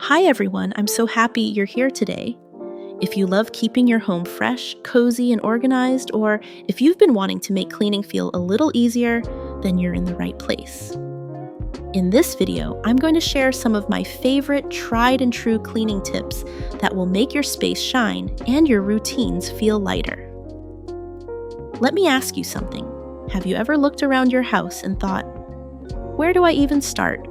Hi everyone, I'm so happy you're here today. If you love keeping your home fresh, cozy, and organized, or if you've been wanting to make cleaning feel a little easier, then you're in the right place. In this video, I'm going to share some of my favorite tried and true cleaning tips that will make your space shine and your routines feel lighter. Let me ask you something. Have you ever looked around your house and thought, where do I even start?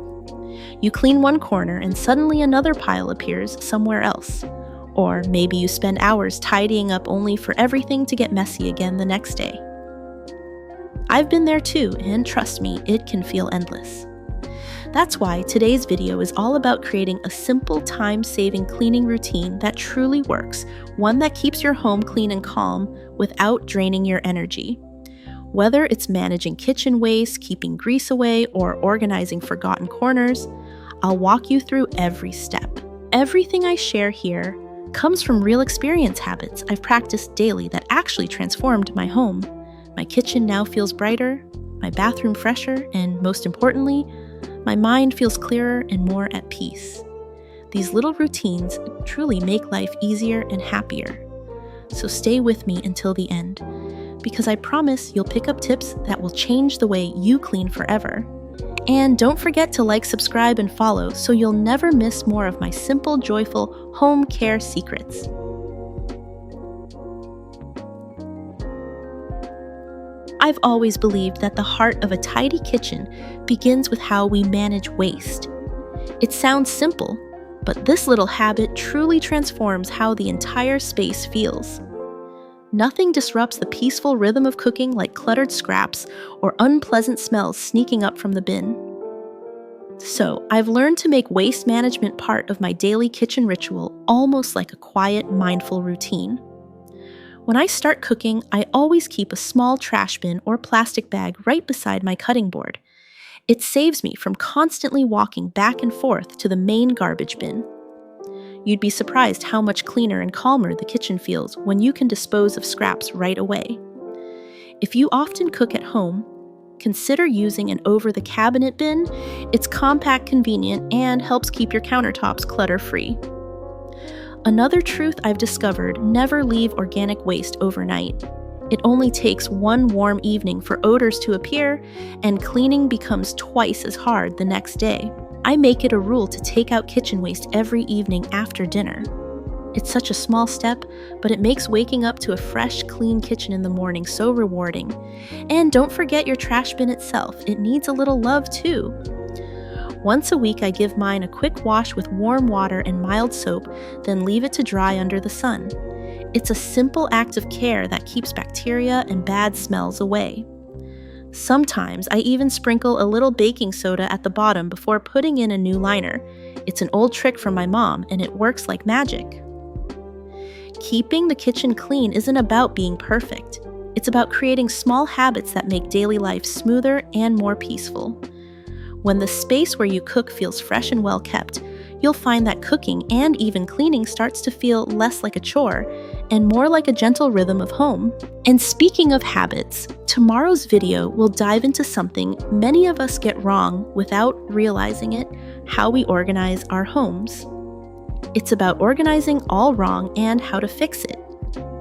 You clean one corner and suddenly another pile appears somewhere else. Or maybe you spend hours tidying up only for everything to get messy again the next day. I've been there too, and trust me, it can feel endless. That's why today's video is all about creating a simple, time-saving cleaning routine that truly works, one that keeps your home clean and calm without draining your energy. Whether it's managing kitchen waste, keeping grease away, or organizing forgotten corners, I'll walk you through every step. Everything I share here comes from real experience habits I've practiced daily that actually transformed my home. My kitchen now feels brighter, my bathroom fresher, and most importantly, my mind feels clearer and more at peace. These little routines truly make life easier and happier. So stay with me until the end, because I promise you'll pick up tips that will change the way you clean forever. And don't forget to like, subscribe, and follow so you'll never miss more of my simple, joyful home care secrets. I've always believed that the heart of a tidy kitchen begins with how we manage waste. It sounds simple, but this little habit truly transforms how the entire space feels. Nothing disrupts the peaceful rhythm of cooking like cluttered scraps or unpleasant smells sneaking up from the bin. So, I've learned to make waste management part of my daily kitchen ritual, almost like a quiet, mindful routine. When I start cooking, I always keep a small trash bin or plastic bag right beside my cutting board. It saves me from constantly walking back and forth to the main garbage bin. You'd be surprised how much cleaner and calmer the kitchen feels when you can dispose of scraps right away. If you often cook at home, consider using an over-the-cabinet bin. It's compact, convenient, and helps keep your countertops clutter-free. Another truth I've discovered: never leave organic waste overnight. It only takes one warm evening for odors to appear, and cleaning becomes twice as hard the next day. I make it a rule to take out kitchen waste every evening after dinner. It's such a small step, but it makes waking up to a fresh, clean kitchen in the morning so rewarding. And don't forget your trash bin itself. It needs a little love too. Once a week, I give mine a quick wash with warm water and mild soap, then leave it to dry under the sun. It's a simple act of care that keeps bacteria and bad smells away. Sometimes I even sprinkle a little baking soda at the bottom before putting in a new liner. It's an old trick from my mom, and it works like magic. Keeping the kitchen clean isn't about being perfect. It's about creating small habits that make daily life smoother and more peaceful. When the space where you cook feels fresh and well kept, you'll find that cooking and even cleaning starts to feel less like a chore and more like a gentle rhythm of home. And speaking of habits, tomorrow's video will dive into something many of us get wrong without realizing it: how we organize our homes. It's about organizing all wrong and how to fix it.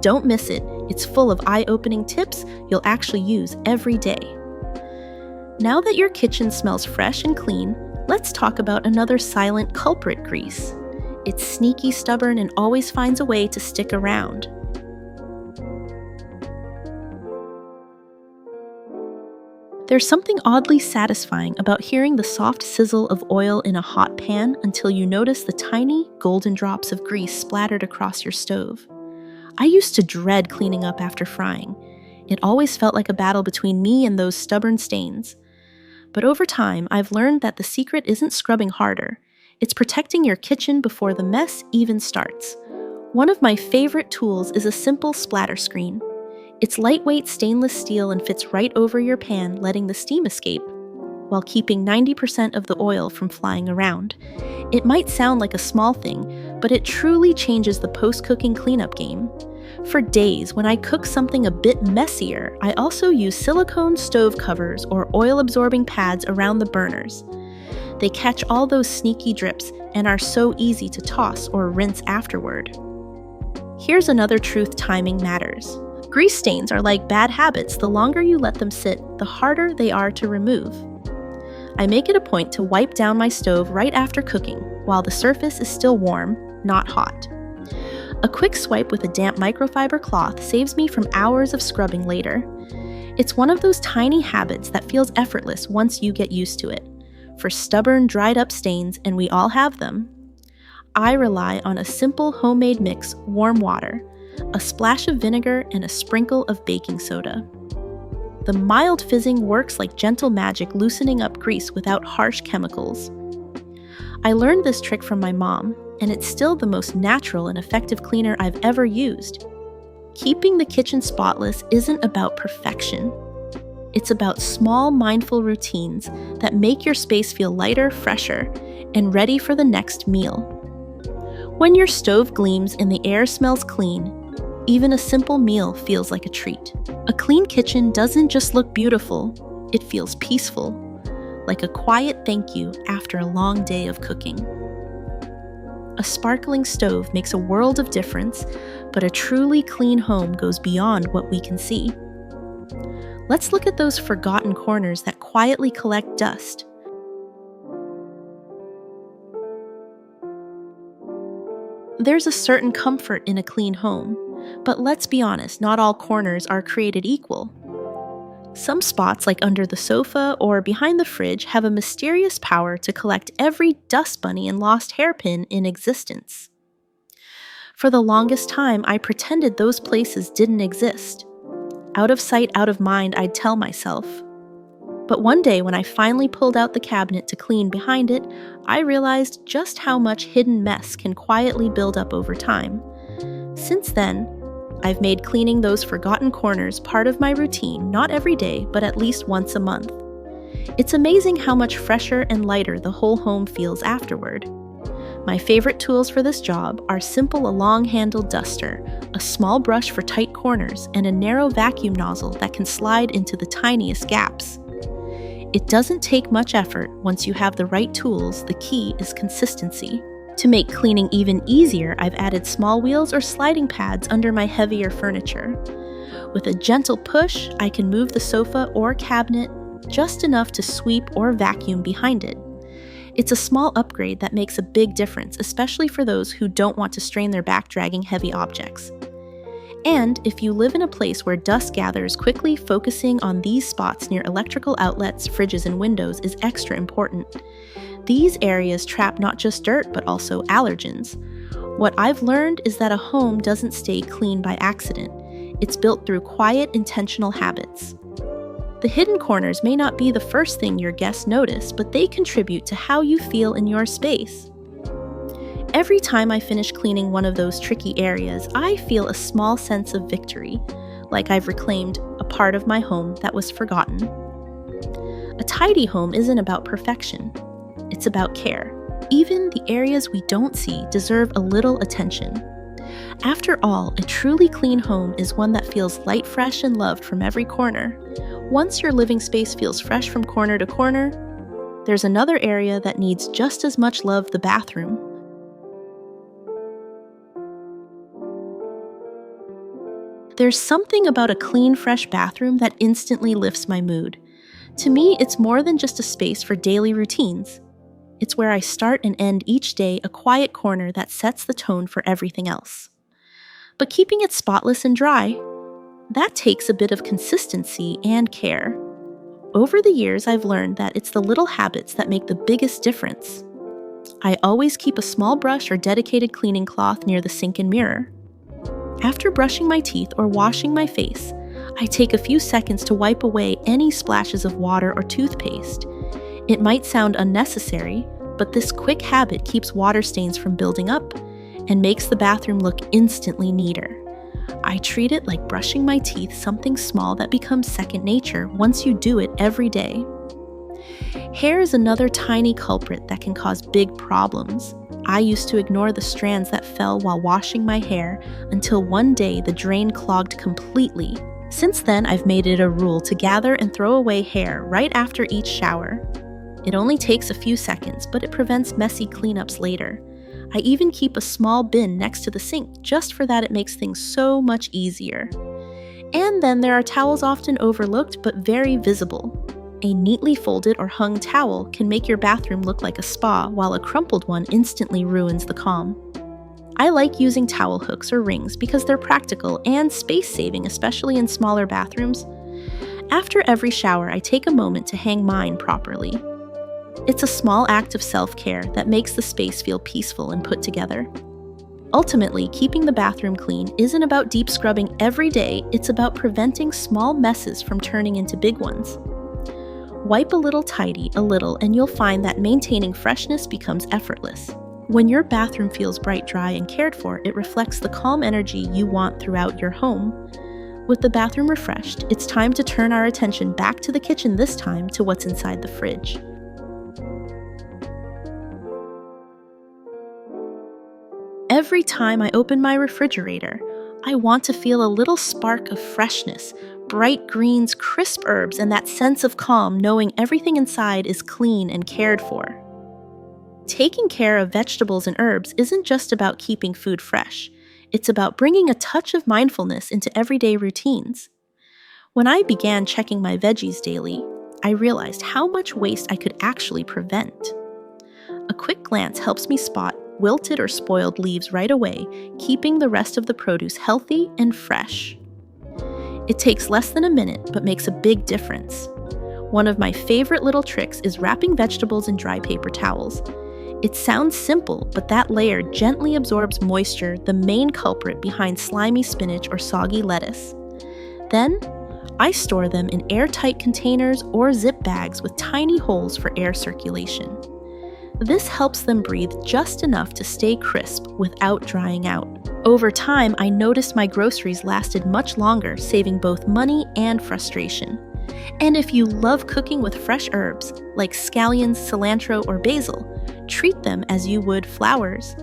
Don't miss it. It's full of eye-opening tips you'll actually use every day. Now that your kitchen smells fresh and clean, let's talk about another silent culprit: grease. It's sneaky, stubborn, and always finds a way to stick around. There's something oddly satisfying about hearing the soft sizzle of oil in a hot pan until you notice the tiny, golden drops of grease splattered across your stove. I used to dread cleaning up after frying. It always felt like a battle between me and those stubborn stains. But over time, I've learned that the secret isn't scrubbing harder. It's protecting your kitchen before the mess even starts. One of my favorite tools is a simple splatter screen. It's lightweight stainless steel and fits right over your pan, letting the steam escape, while keeping 90% of the oil from flying around. It might sound like a small thing, but it truly changes the post-cooking cleanup game. For days, when I cook something a bit messier, I also use silicone stove covers or oil-absorbing pads around the burners. They catch all those sneaky drips and are so easy to toss or rinse afterward. Here's another truth: timing matters. Grease stains are like bad habits. The longer you let them sit, the harder they are to remove. I make it a point to wipe down my stove right after cooking, while the surface is still warm, not hot. A quick swipe with a damp microfiber cloth saves me from hours of scrubbing later. It's one of those tiny habits that feels effortless once you get used to it. For stubborn, dried-up stains, and we all have them, I rely on a simple homemade mix: warm water, a splash of vinegar, and a sprinkle of baking soda. The mild fizzing works like gentle magic, loosening up grease without harsh chemicals. I learned this trick from my mom, and it's still the most natural and effective cleaner I've ever used. Keeping the kitchen spotless isn't about perfection. It's about small, mindful routines that make your space feel lighter, fresher, and ready for the next meal. When your stove gleams and the air smells clean, even a simple meal feels like a treat. A clean kitchen doesn't just look beautiful, it feels peaceful, like a quiet thank you after a long day of cooking. A sparkling stove makes a world of difference, but a truly clean home goes beyond what we can see. Let's look at those forgotten corners that quietly collect dust. There's a certain comfort in a clean home, but let's be honest, not all corners are created equal. Some spots, like under the sofa or behind the fridge, have a mysterious power to collect every dust bunny and lost hairpin in existence. For the longest time, I pretended those places didn't exist. Out of sight, out of mind, I'd tell myself. But one day, when I finally pulled out the cabinet to clean behind it, I realized just how much hidden mess can quietly build up over time. Since then, I've made cleaning those forgotten corners part of my routine, not every day, but at least once a month. It's amazing how much fresher and lighter the whole home feels afterward. My favorite tools for this job are a long-handled duster, a small brush for tight corners, and a narrow vacuum nozzle that can slide into the tiniest gaps. It doesn't take much effort once you have the right tools. The key is consistency. To make cleaning even easier, I've added small wheels or sliding pads under my heavier furniture. With a gentle push, I can move the sofa or cabinet just enough to sweep or vacuum behind it. It's a small upgrade that makes a big difference, especially for those who don't want to strain their back dragging heavy objects. And if you live in a place where dust gathers quickly, focusing on these spots near electrical outlets, fridges, and windows is extra important. These areas trap not just dirt, but also allergens. What I've learned is that a home doesn't stay clean by accident. It's built through quiet, intentional habits. The hidden corners may not be the first thing your guests notice, but they contribute to how you feel in your space. Every time I finish cleaning one of those tricky areas, I feel a small sense of victory, like I've reclaimed a part of my home that was forgotten. A tidy home isn't about perfection. It's about care. Even the areas we don't see deserve a little attention. After all, a truly clean home is one that feels light, fresh, and loved from every corner. Once your living space feels fresh from corner to corner, there's another area that needs just as much love: the bathroom. There's something about a clean, fresh bathroom that instantly lifts my mood. To me, it's more than just a space for daily routines. It's where I start and end each day, a quiet corner that sets the tone for everything else. But keeping it spotless and dry, that takes a bit of consistency and care. Over the years, I've learned that it's the little habits that make the biggest difference. I always keep a small brush or dedicated cleaning cloth near the sink and mirror. After brushing my teeth or washing my face, I take a few seconds to wipe away any splashes of water or toothpaste. It might sound unnecessary, but this quick habit keeps water stains from building up and makes the bathroom look instantly neater. I treat it like brushing my teeth, something small that becomes second nature once you do it every day. Hair is another tiny culprit that can cause big problems. I used to ignore the strands that fell while washing my hair until one day the drain clogged completely. Since then, I've made it a rule to gather and throw away hair right after each shower. It only takes a few seconds, but it prevents messy cleanups later. I even keep a small bin next to the sink just for that. It makes things so much easier. And then there are towels often overlooked but very visible. A neatly folded or hung towel can make your bathroom look like a spa, while a crumpled one instantly ruins the calm. I like using towel hooks or rings because they're practical and space-saving, especially in smaller bathrooms. After every shower, I take a moment to hang mine properly. It's a small act of self-care that makes the space feel peaceful and put together. Ultimately, keeping the bathroom clean isn't about deep scrubbing every day, it's about preventing small messes from turning into big ones. Wipe a little, tidy a little, and you'll find that maintaining freshness becomes effortless. When your bathroom feels bright, dry, and cared for, it reflects the calm energy you want throughout your home. With the bathroom refreshed, it's time to turn our attention back to the kitchen, this time to what's inside the fridge. Every time I open my refrigerator, I want to feel a little spark of freshness, bright greens, crisp herbs, and that sense of calm knowing everything inside is clean and cared for. Taking care of vegetables and herbs isn't just about keeping food fresh. It's about bringing a touch of mindfulness into everyday routines. When I began checking my veggies daily, I realized how much waste I could actually prevent. A quick glance helps me spot wilted or spoiled leaves right away, keeping the rest of the produce healthy and fresh. It takes less than a minute, but makes a big difference. One of my favorite little tricks is wrapping vegetables in dry paper towels. It sounds simple, but that layer gently absorbs moisture, the main culprit behind slimy spinach or soggy lettuce. Then, I store them in airtight containers or zip bags with tiny holes for air circulation. This helps them breathe just enough to stay crisp without drying out. Over time, I noticed my groceries lasted much longer, saving both money and frustration. And if you love cooking with fresh herbs, like scallions, cilantro, or basil, treat them as you would flowers.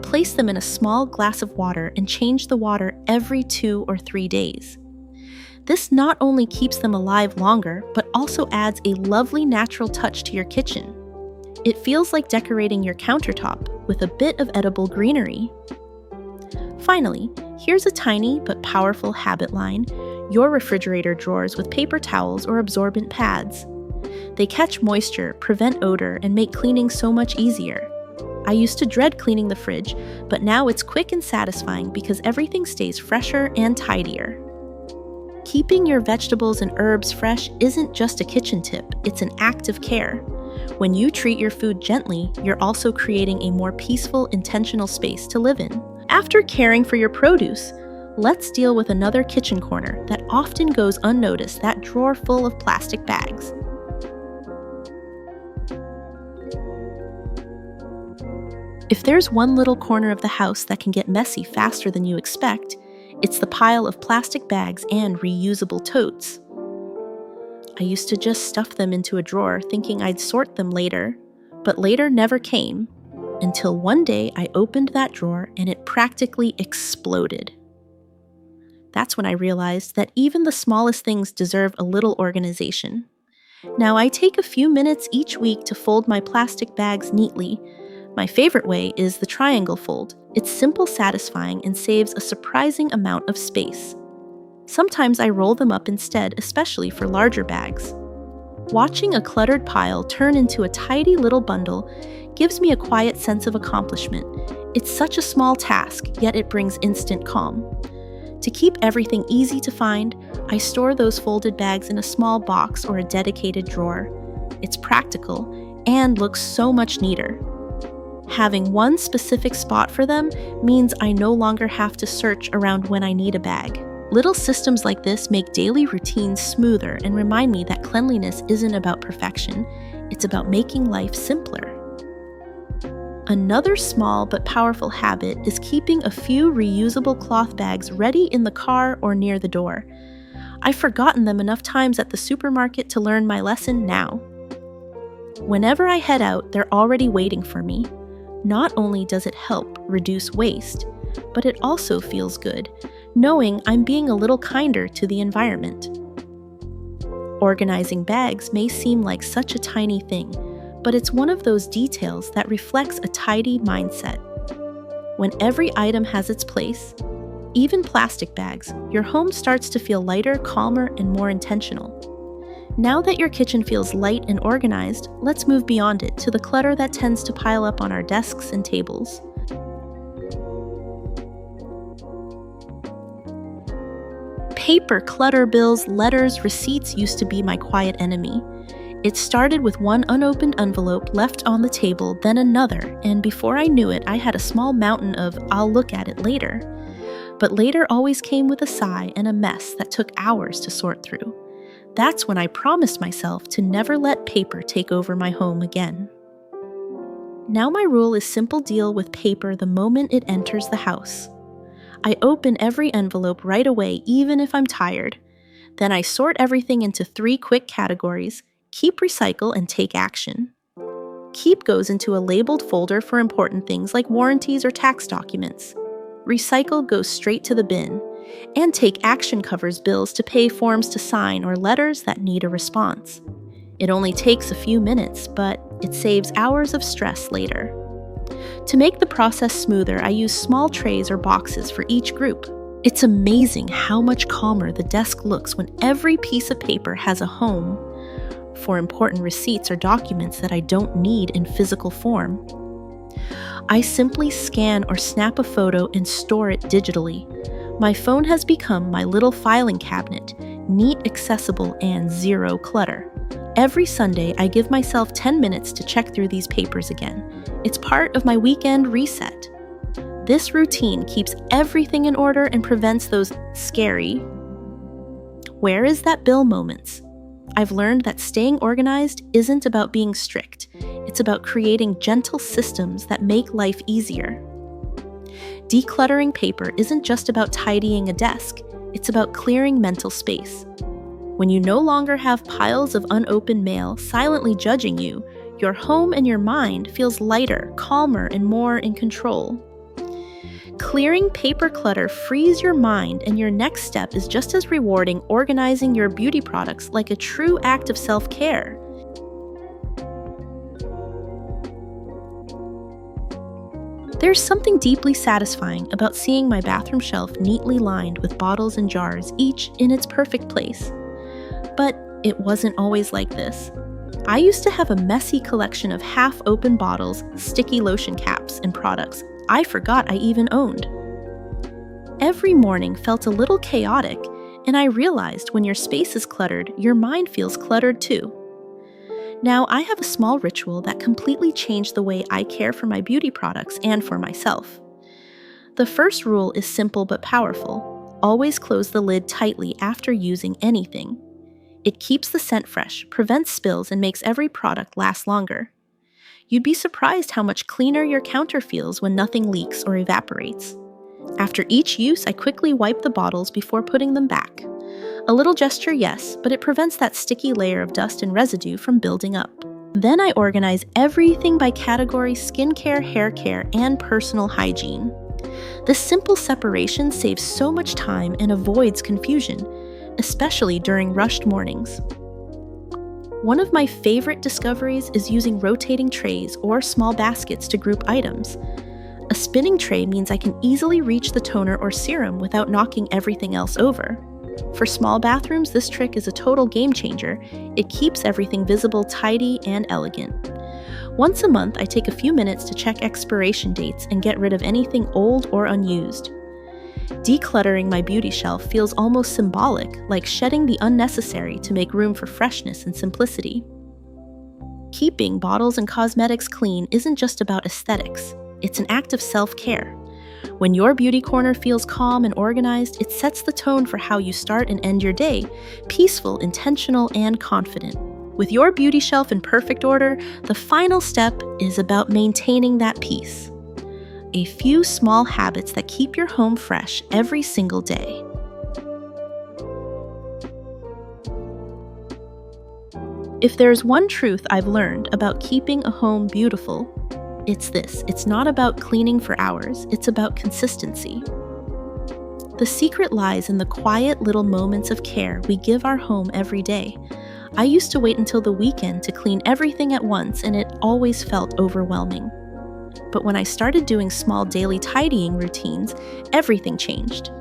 Place them in a small glass of water and change the water every 2 or 3 days. This not only keeps them alive longer, but also adds a lovely natural touch to your kitchen. It feels like decorating your countertop with a bit of edible greenery. Finally, here's a tiny but powerful habit line: your refrigerator drawers with paper towels or absorbent pads. They catch moisture, prevent odor, and make cleaning so much easier. I used to dread cleaning the fridge, but now it's quick and satisfying because everything stays fresher and tidier. Keeping your vegetables and herbs fresh isn't just a kitchen tip, it's an act of care. When you treat your food gently, you're also creating a more peaceful, intentional space to live in. After caring for your produce, let's deal with another kitchen corner that often goes unnoticed: that drawer full of plastic bags. If there's one little corner of the house that can get messy faster than you expect, it's the pile of plastic bags and reusable totes. I used to just stuff them into a drawer thinking I'd sort them later, but later never came, until one day I opened that drawer and it practically exploded. That's when I realized that even the smallest things deserve a little organization. Now I take a few minutes each week to fold my plastic bags neatly. My favorite way is the triangle fold. It's simple, satisfying, and saves a surprising amount of space. Sometimes I roll them up instead, especially for larger bags. Watching a cluttered pile turn into a tidy little bundle gives me a quiet sense of accomplishment. It's such a small task, yet it brings instant calm. To keep everything easy to find, I store those folded bags in a small box or a dedicated drawer. It's practical and looks so much neater. Having one specific spot for them means I no longer have to search around when I need a bag. Little systems like this make daily routines smoother and remind me that cleanliness isn't about perfection, it's about making life simpler. Another small but powerful habit is keeping a few reusable cloth bags ready in the car or near the door. I've forgotten them enough times at the supermarket to learn my lesson now. Whenever I head out, they're already waiting for me. Not only does it help reduce waste, but it also feels good, knowing I'm being a little kinder to the environment. Organizing bags may seem like such a tiny thing, but it's one of those details that reflects a tidy mindset. When every item has its place, even plastic bags, your home starts to feel lighter, calmer, and more intentional. Now that your kitchen feels light and organized, let's move beyond it to the clutter that tends to pile up on our desks and tables. Paper, clutter, bills, letters, receipts used to be my quiet enemy. It started with one unopened envelope left on the table, then another, and before I knew it, I had a small mountain of "I'll look at it later." But later always came with a sigh and a mess that took hours to sort through. That's when I promised myself to never let paper take over my home again. Now my rule is simple: deal with paper the moment it enters the house. I open every envelope right away, even if I'm tired. Then I sort everything into 3 quick categories: keep, recycle, and take action. Keep goes into a labeled folder for important things like warranties or tax documents. Recycle goes straight to the bin. And take action covers bills to pay, forms to sign, or letters that need a response. It only takes a few minutes, but it saves hours of stress later. To make the process smoother, I use small trays or boxes for each group. It's amazing how much calmer the desk looks when every piece of paper has a home for important receipts or documents that I don't need in physical form. I simply scan or snap a photo and store it digitally. My phone has become my little filing cabinet, neat, accessible, and zero clutter. Every Sunday, I give myself 10 minutes to check through these papers again. It's part of my weekend reset. This routine keeps everything in order and prevents those scary "where is that bill" moments. I've learned that staying organized isn't about being strict. It's about creating gentle systems that make life easier. Decluttering paper isn't just about tidying a desk, it's about clearing mental space. When you no longer have piles of unopened mail silently judging you, your home and your mind feels lighter, calmer, and more in control. Clearing paper clutter frees your mind, and your next step is just as rewarding: organizing your beauty products like a true act of self-care. There's something deeply satisfying about seeing my bathroom shelf neatly lined with bottles and jars, each in its perfect place. But it wasn't always like this. I used to have a messy collection of half-open bottles, sticky lotion caps, and products I forgot I even owned. Every morning felt a little chaotic, and I realized when your space is cluttered, your mind feels cluttered too. Now, I have a small ritual that completely changed the way I care for my beauty products and for myself. The first rule is simple but powerful: always close the lid tightly after using anything. It keeps the scent fresh, prevents spills, and makes every product last longer. You'd be surprised how much cleaner your counter feels when nothing leaks or evaporates. After each use, I quickly wipe the bottles before putting them back. A little gesture, yes, but it prevents that sticky layer of dust and residue from building up. Then I organize everything by category: skincare, hair care, and personal hygiene. This simple separation saves so much time and avoids confusion, especially during rushed mornings. One of my favorite discoveries is using rotating trays or small baskets to group items. A spinning tray means I can easily reach the toner or serum without knocking everything else over. For small bathrooms, this trick is a total game changer. It keeps everything visible, tidy, and elegant. Once a month, I take a few minutes to check expiration dates and get rid of anything old or unused. Decluttering my beauty shelf feels almost symbolic, like shedding the unnecessary to make room for freshness and simplicity. Keeping bottles and cosmetics clean isn't just about aesthetics. It's an act of self-care. When your beauty corner feels calm and organized, it sets the tone for how you start and end your day: peaceful, intentional, and confident. With your beauty shelf in perfect order, the final step is about maintaining that peace. A few small habits that keep your home fresh every single day. If there's one truth I've learned about keeping a home beautiful, It's this: it's not about cleaning for hours, it's about consistency. The secret lies in the quiet little moments of care we give our home every day. I used to wait until the weekend to clean everything at once, and it always felt overwhelming. But when I started doing small daily tidying routines, everything changed.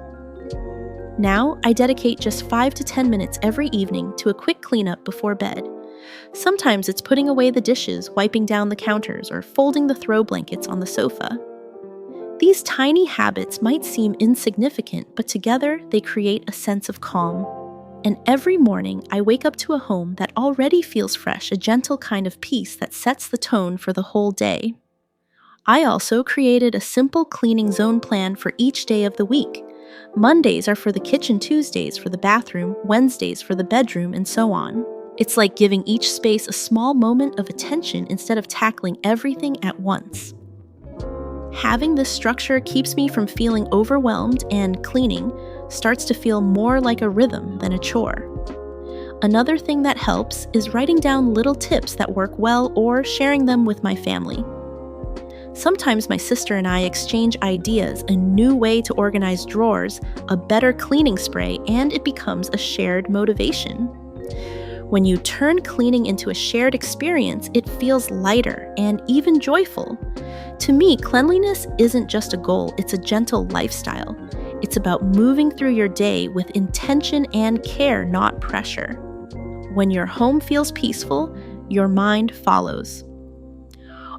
Now, I dedicate just 5 to 10 minutes every evening to a quick cleanup before bed. Sometimes it's putting away the dishes, wiping down the counters, or folding the throw blankets on the sofa. These tiny habits might seem insignificant, but together they create a sense of calm. And every morning, I wake up to a home that already feels fresh, a gentle kind of peace that sets the tone for the whole day. I also created a simple cleaning zone plan for each day of the week. Mondays are for the kitchen, Tuesdays for the bathroom, Wednesdays for the bedroom, and so on. It's like giving each space a small moment of attention instead of tackling everything at once. Having this structure keeps me from feeling overwhelmed, and cleaning starts to feel more like a rhythm than a chore. Another thing that helps is writing down little tips that work well or sharing them with my family. Sometimes my sister and I exchange ideas, a new way to organize drawers, a better cleaning spray, and it becomes a shared motivation. When you turn cleaning into a shared experience, it feels lighter and even joyful. To me, cleanliness isn't just a goal, it's a gentle lifestyle. It's about moving through your day with intention and care, not pressure. When your home feels peaceful, your mind follows.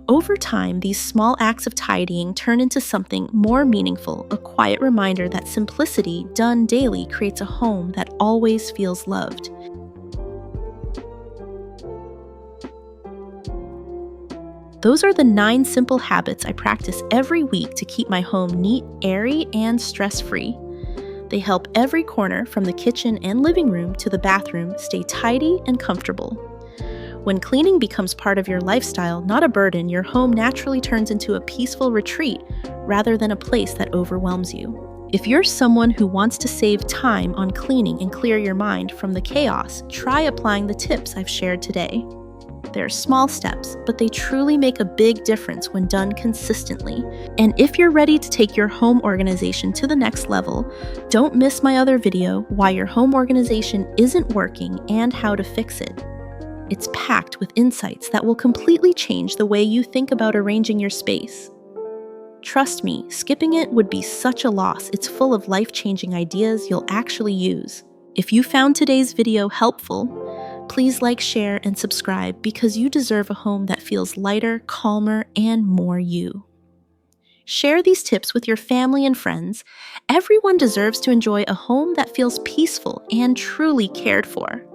Over time, these small acts of tidying turn into something more meaningful, a quiet reminder that simplicity done daily creates a home that always feels loved. Those are the 9 simple habits I practice every week to keep my home neat, airy, and stress-free. They help every corner, from the kitchen and living room to the bathroom, stay tidy and comfortable. When cleaning becomes part of your lifestyle, not a burden, your home naturally turns into a peaceful retreat rather than a place that overwhelms you. If you're someone who wants to save time on cleaning and clear your mind from the chaos, try applying the tips I've shared today. They're small steps, but they truly make a big difference when done consistently. And if you're ready to take your home organization to the next level, don't miss my other video, Why Your Home Organization Isn't Working and How to Fix It. It's packed with insights that will completely change the way you think about arranging your space. Trust me, skipping it would be such a loss. It's full of life-changing ideas you'll actually use. If you found today's video helpful, please like, share, and subscribe, because you deserve a home that feels lighter, calmer, and more you. Share these tips with your family and friends. Everyone deserves to enjoy a home that feels peaceful and truly cared for.